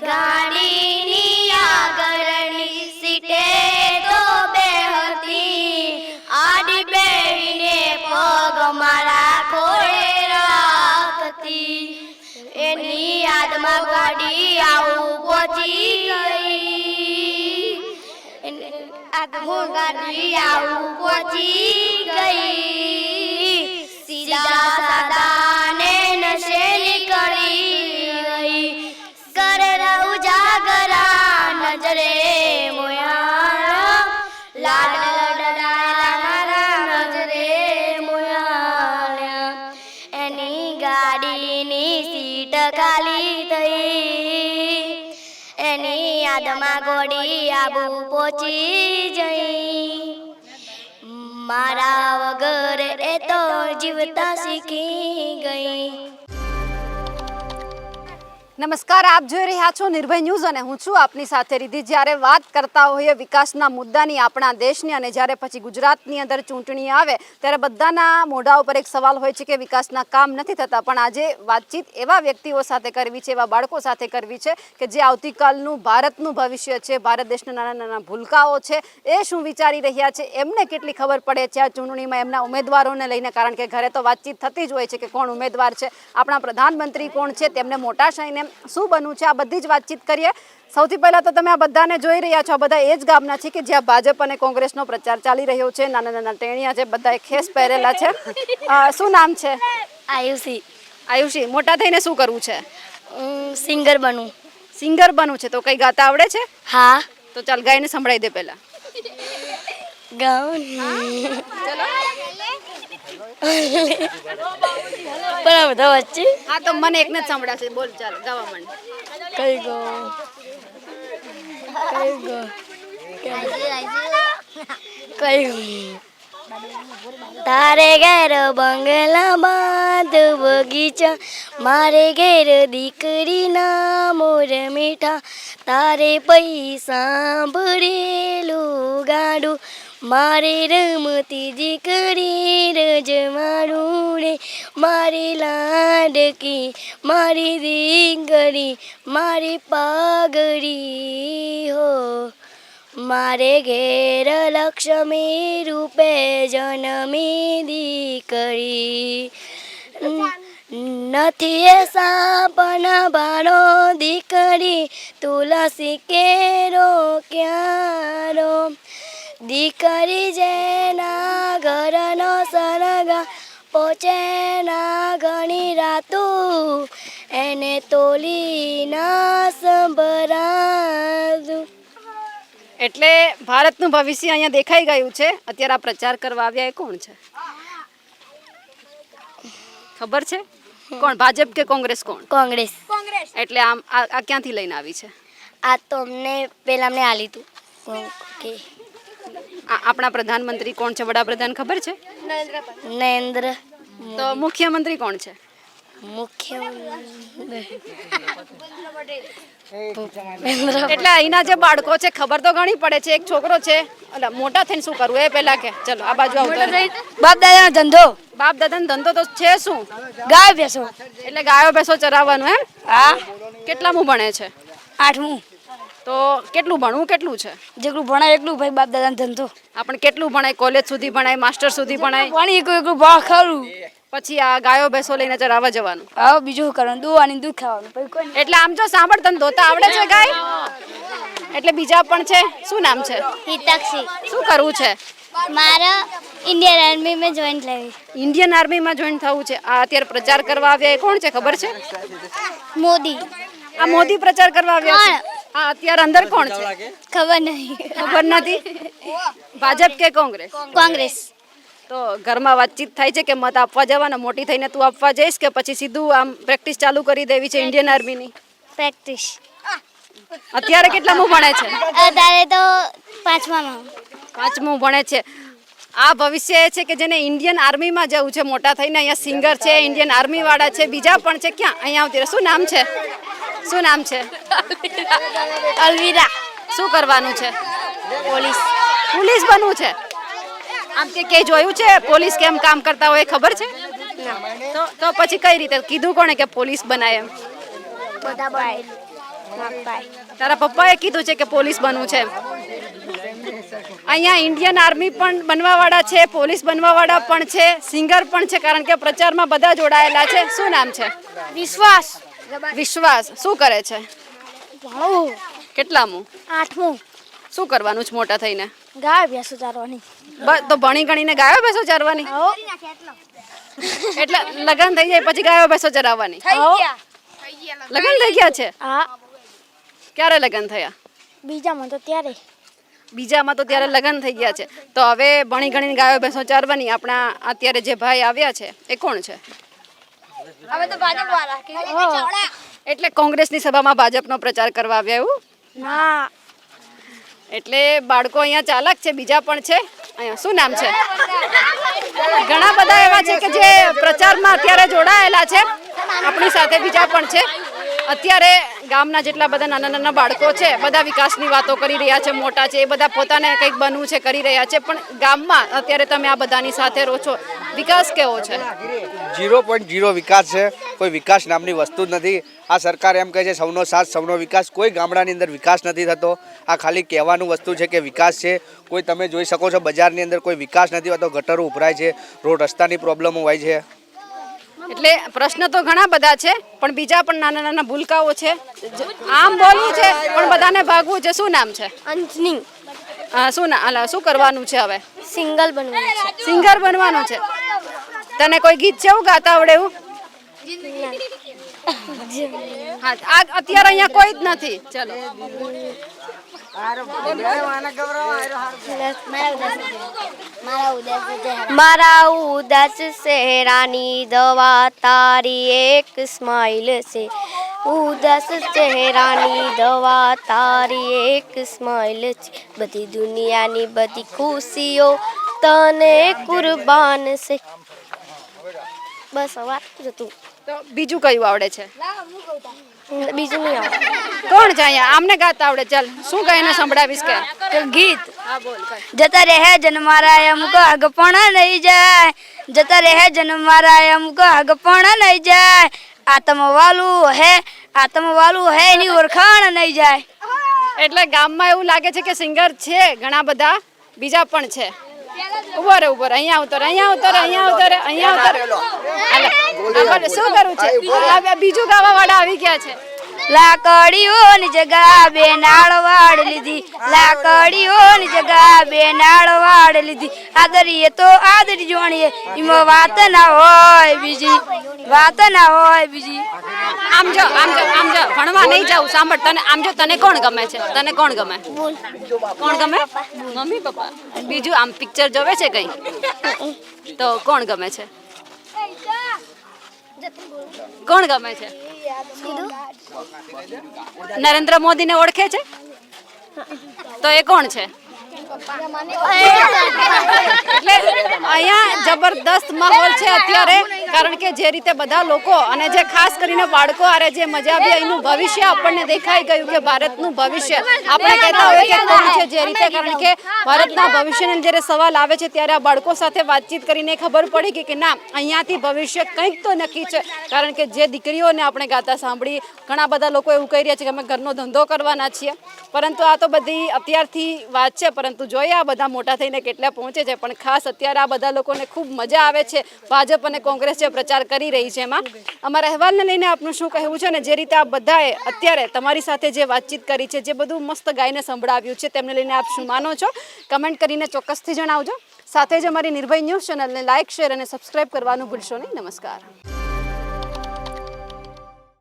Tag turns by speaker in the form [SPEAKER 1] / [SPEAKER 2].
[SPEAKER 1] ગાડીની આગળની સીટે તો બેહતી, આડી બેહીને પગ મારા ખોળે રાખતી. એની યાદમાં ગાડી આવું પહોંચી ગઈ, ગાડી આવું પહોંચી ગઈ. સીધા સાદા ને નશે નીકળી ગઈ. કરે રહું જાગરા નજરે મોયા, લાડ લડાયા નજરે મોયા. એની ગાડીની સીટ ખાલી થઈ, એની યાદમાં ગોડી આબુ પહોંચી જઈ. મારા વગર એ તો જીવતા શીખી ગઈ.
[SPEAKER 2] નમસ્કાર, આપ જોઈ રહ્યા છો નિર્ભય ન્યૂઝ અને હું છું આપની સાથે રિધિ. જ્યારે વાત કરતા હોઈએ વિકાસના મુદ્દાની આપણા દેશની અને જ્યારે પછી ગુજરાતની અંદર ચૂંટણી આવે ત્યારે બધાના મોઢા ઉપર એક સવાલ હોય છે કે વિકાસના કામ નથી થતા. પણ આજે વાતચીત એવા વ્યક્તિઓ સાથે કરવી છે, એવા બાળકો સાથે કરવી છે કે જે આવતીકાલનું ભારતનું ભવિષ્ય છે, ભારત દેશના નાના નાના ભૂલકાઓ છે, એ શું વિચારી રહ્યા છે, એમને કેટલી ખબર પડે છે આ ચૂંટણીમાં એમના ઉમેદવારોને લઈને. કારણ કે ઘરે તો વાતચીત થતી જ હોય છે કે કોણ ઉમેદવાર છે, આપણા પ્રધાનમંત્રી કોણ છે, તેમને મોટા થઈને શું બનવું છે, આ બધી જ વાતચીત કરીએ. સૌથી પહેલા તો તમે આ બધાને જોઈ રહ્યા છો, આ બધા એ જ ગામના છે કે જ્યાં ભાજપ અને કોંગ્રેસનો પ્રચાર ચાલી રહ્યો છે. નાના નાના ટેણિયા છે, બધા ખેસ પહેરેલા છે. શું નામ છે?
[SPEAKER 1] આયુષી.
[SPEAKER 2] આયુષી, મોટા થઈને શું કરવું છે?
[SPEAKER 1] સિંગર બનવું.
[SPEAKER 2] સિંગર બનવું છે? તો કઈ ગાતા આવડે છે?
[SPEAKER 1] હા.
[SPEAKER 2] તો ચાલ ગાઈને સંભળાઈ દે પહેલા.
[SPEAKER 1] ગાઉન પણ બધા વચ્ચે.
[SPEAKER 2] હા તો મને એકને જ સંભળાશે, બોલ ચાલ ગાવા માંડ.
[SPEAKER 1] કઈ ગો કઈ ગો કઈ તારે ઘેર બંગલા બાંધ બગીચા, મારે ઘેર દીકરીના મોર મીઠા. તારે પૈસા ભરેલું ગાડું, મારે રમતી દીકરી રજવાડું રે. મારી લાડકી મારી દીકરી મારી પાઘડી હો. મારે ઘેર લક્ષ્મી રૂપે જન્મી દીકરી. નથી એ સાપના ભાણો દીકરી, તુલસી કેરો ક્યારો. દીકરી જેના ઘરનો સરગા, પહોંચે ના ઘણી રાતું, એને તોલી ના સંભરાતું.
[SPEAKER 2] એટલે ભારતનું ભવિષ્ય અહીંયા દેખાઈ ગયું છે. અત્યારે આ પ્રચાર કરવા આવ્યા એ કોણ છે ખબર છે? કોણ? ભાજપ કે કોંગ્રેસ? કોણ?
[SPEAKER 1] કોંગ્રેસ.
[SPEAKER 2] એટલે આમ આ ક્યાંથી લઈને આવી છે?
[SPEAKER 1] આ તો અમને પેલા અમને આલી તું. ઓકે.
[SPEAKER 2] આપણા પ્રધાનમંત્રી કોણ છે? વડાપ્રધાન ખબર છે?
[SPEAKER 1] નરેન્દ્ર.
[SPEAKER 2] તો મુખ્યમંત્રી કોણ છે? એટલે અહીંના જે બાળકો છે ખબર તો ઘણી પડે છે. એક છોકરો છે, એટલે મોટા થઈને શું કરવું એ પહેલા કે ચલો આ બાજુ આવતો.
[SPEAKER 1] બાપ દાદાનો ધંધો.
[SPEAKER 2] બાપ દાદાનો ધંધો તો છે શું?
[SPEAKER 1] ગાય ભેંસો.
[SPEAKER 2] એટલે ગાયો ભેંસો ચરાવવાનું એમ?
[SPEAKER 1] હા.
[SPEAKER 2] કેટલામું ભણે છે?
[SPEAKER 1] 8મું.
[SPEAKER 2] તો કેટલું ભણવું કેટલું છે?
[SPEAKER 1] જેટલું ભણાય એટલું ભાઈ, બાપ દાદાનો ધંધો.
[SPEAKER 2] આપણે કેટલું ભણાય? કોલેજ સુધી ભણાય? માસ્ટર સુધી ભણાય?
[SPEAKER 1] ભણી એકલું ભણ ખરું.
[SPEAKER 2] પછી આ ગાયો ભેંસો લઈને ચરાવવા જવાનું?
[SPEAKER 1] હા, બીજું શું કરવાનું? દોવાની દૂધ ખાવાનું.
[SPEAKER 2] એટલે આમ જો સાંભળ, તને ધોતા આવડે છે ગાય? એટલે બીજા પણ છે. શું નામ છે?
[SPEAKER 1] હિતાક્ષી.
[SPEAKER 2] શું કરવું છે?
[SPEAKER 1] મારે ઇન્ડિયન આર્મીમાં જોઈન થવી.
[SPEAKER 2] ઇન્ડિયન આર્મીમાં જોઈન થવું છે. આ અત્યારે પ્રચાર કરવા આવ્યા એ કોણ છે ખબર છે?
[SPEAKER 1] મોદી.
[SPEAKER 2] આ મોદી પ્રચાર કરવા આવ્યા છે. હા, અત્યારે અંદર કોણ છે
[SPEAKER 1] ખબર નહીં.
[SPEAKER 2] ખબર નથી. ભાજપ કે કોંગ્રેસ?
[SPEAKER 1] કોંગ્રેસ.
[SPEAKER 2] તો ઘરમાં વાતચીત થાય છે કે મત આપવા જવાના? મોટી થઈને તું આપવા જઈશ કે પછી સીધું આમ પ્રેક્ટિસ ચાલુ કરી દેવી છે ઇન્ડિયન આર્મીની?
[SPEAKER 1] પ્રેક્ટિસ.
[SPEAKER 2] અત્યારે કેટલામું ભણે છે?
[SPEAKER 1] અત્યારે તો 5મામાં.
[SPEAKER 2] 5મું ભણે છે. આ ભવિષ્ય એ છે કે જેને ઇન્ડિયન આર્મીમાં જવું છે મોટા થઈને. અહીંયા સિંગર છે, ઇન્ડિયન આર્મી વાળા છે, બીજા પણ છે. ક્યાં અહીંયા આવતી? શું નામ છે? શું નામ છે?
[SPEAKER 1] અલવિરા.
[SPEAKER 2] શું કરવાનું છે?
[SPEAKER 1] પોલીસ.
[SPEAKER 2] પોલીસ બનવું છે? આમ કે જોયું છે પોલીસ કેમ કામ કરતા હોય ખબર છે? તો પછી કઈ રીતે કીધું કોણે કે પોલીસ બનાય એમ?
[SPEAKER 1] બધા ભાઈ.
[SPEAKER 2] તારા પપ્પાએ કીધું છે કે પોલીસ બનવું છે. અહીંયા ઇન્ડિયન આર્મી પણ બનવાવાળા છે, પોલીસ બનવાવાળા પણ છે, સિંગર પણ છે, કારણ કે પ્રચારમાં બધા જોડાયેલા છે. શું નામ છે?
[SPEAKER 1] વિશ્વાસ
[SPEAKER 2] વિશ્વાસ. શું કરે છે?
[SPEAKER 1] ભણવું
[SPEAKER 2] કેટલામું?
[SPEAKER 1] 8મું
[SPEAKER 2] શું કરવાનું છે મોટા થઈને?
[SPEAKER 1] ગાય ભેંસો ચારવાની
[SPEAKER 2] તો ભણી ગણીને ગાયો ભેંસો ચારવાની? એટલે લગ્ન થઈ જાય પછી ગાયો ભેંસો ચરાવવાની? લગ્ન થઈ ગયા છે?
[SPEAKER 1] હા
[SPEAKER 2] ક્યારે લગ્ન થયા?
[SPEAKER 1] બીજામાં તો ત્યારે
[SPEAKER 2] બીજામાં તો ત્યારે લગ્ન થઈ ગયા છે. તો હવે ભણી ગણીને ગાયો ભેંસો ચારવાની. આપણા અત્યારે જે ભાઈ આવ્યા છે એ કોણ છે?
[SPEAKER 1] હવે તો ભાજપ
[SPEAKER 2] એટલે કોંગ્રેસની સભામાં ભાજપનો પ્રચાર કરવા આવ્યા એવું?
[SPEAKER 1] ના
[SPEAKER 2] એટલે બાળકો અહીંયા ચાલક છે, બીજા પણ છે. અહીંયા શું નામ છે? ઘણા બધા એવા છે કે જે પ્રચારમાં અત્યારે જોડાયેલા છે. આપણી સાથે બીજા પણ છે. અત્યારે ગામના જેટલા બધા નાના નાના બાળકો છે બધા વિકાસની વાતો કરી રહ્યા છે. મોટા છે એ બધા પોતાને કંઈક બનવું છે કરી રહ્યા છે. પણ ગામમાં અત્યારે તમે આ બધાની સાથે રહો છો, વિકાસ કેવો છે?
[SPEAKER 3] 0.0 વિકાસ છે. કોઈ વિકાસ નામની વસ્તુ જ નથી. આ સરકાર એમ કહે છે સૌનો સાથ સૌનો વિકાસ. કોઈ ગામડાની અંદર વિકાસ નથી થતો. આ ખાલી કહેવાનું વસ્તુ છે કે વિકાસ છે. કોઈ તમે જોઈ શકો છો બજારની અંદર કોઈ વિકાસ નથી હોતો. ગટરો ઉભરાય છે, રોડ રસ્તાની પ્રોબ્લેમો હોય છે.
[SPEAKER 2] એટલે પ્રશ્ન તો ઘણા બધા છે, પણ બીજા પણ નાના નાના ભૂલકાઓ છે. આમ બોલવું છે પણ બધાને ભાગવું છે. શું નામ છે?
[SPEAKER 1] અંજની
[SPEAKER 2] શું કરવાનું છે હવે?
[SPEAKER 1] સિંગલ બનવું છે.
[SPEAKER 2] સિંગર બનવાનું છે. તને કોઈ ગીત છે એવું ગાતા આવડે એવું? હા, અત્યારે અહીંયા કોઈ જ નથી. ચલો
[SPEAKER 1] મારા ઉદાસ ચહેરાની દવા તારી એક સ્માઈલ છે. ઉદાસ ચહેરાની દવા તારી એક સ્માઈલ છે. બધી દુનિયાની બધી ખુશીઓ તને કુરબાન છે. બસ વાત તું.
[SPEAKER 2] તો બીજું કયું આવડે છે?
[SPEAKER 1] બીજું નહીં આવે.
[SPEAKER 2] કોણ છે અહીંયા? આમને ગાતા આવડે? ચાલ શું કહીને સંભળાવીશ કે?
[SPEAKER 1] ગીત
[SPEAKER 2] હા બોલ.
[SPEAKER 1] જતા રહે જન્મારા અમુક આગપણ નહીં જાય. જતા રહે જન્મારા અમુક આગપણ નહીં જાય. આત્મવાલું હે એની ઓળખાણ નહીં જાય.
[SPEAKER 2] એટલે ગામમાં એવું લાગે છે કે સિંગર છે ઘણા બધા, બીજા પણ છે. ઉભો રે અહીંયા ઉતર શું કરું છે? બીજું ગાવા વાળા આવી ગયા છે.
[SPEAKER 1] લાકડીઓની જગા બે નાળ વાડ લીધી. લાકડીઓની જગા બે નાળ વાડ લીધી. આદરીએ તો આદરી જોણીએ એમાં વાત ના હોય બીજી.
[SPEAKER 2] આમ જો ભણવા નહીં જાઉં. સાંભળ, તને આમ જો તને કોણ ગમે છે? કોણ ગમે? Mummy papa. બીજું આમ પિક્ચર જોવે છે કઈ? તો કોણ ગમે છે? કોણ ગમે છે? નરેન્દ્ર મોદીને ઓળખે છે? તો એ કોણ છે? એટલે અહીંયા જબરદસ્ત માહોલ છે અત્યારે, કારણ કે જે રીતે બધા લોકો અને જે ખાસ કરીને બાળકો આરે જે મજા આવી, અહીંનું ભવિષ્ય આપણને દેખાઈ ગયું કે ભારતનું ભવિષ્ય આપણે કહેતા હોય કે કોણ છે જે રીતે, કારણ કે ભારતના ભવિષ્યને જ્યારે સવાલ આવે છે ત્યારે આ બાળકો સાથે વાતચીત કરીને ખબર પડી કે ના, અહીંયાથી ભવિષ્ય કંઈક તો નક્કી છે. કારણ કે જે દીકરીઓને આપણે ગાતા સાંભળી, ઘણા બધા લોકો એવું કહી રહ્યા છે કે અમે ઘરનો ધંધો કરવાના છીએ, પરંતુ આ તો બધી અત્યારથી વાત છે. પરંતુ જોઈએ આ બધા મોટા થઈને કેટલા પહોંચે છે. પણ ખાસ અત્યારે આ બધા લોકોને ખૂબ મજા આવે છે. ભાજપ અને કોંગ્રેસ જે પ્રચાર કરી રહી છે એમાં અમારા અહેવાલને લઈને આપનું શું કહેવું છે? અને જે રીતે આ બધાએ અત્યારે તમારી સાથે જે વાતચીત કરી છે, જે બધું મસ્ત ગાઈને સંભળાવ્યું છે, તેમને લઈને આપ શું માનો છો? કમેન્ટ કરીને ચોક્કસથી જણાવજો. સાથે જ અમારી નિર્ભય ન્યૂઝ ચેનલને લાઇક, શેર અને સબસ્ક્રાઇબ કરવાનું ભૂલશો નહીં. નમસ્કાર.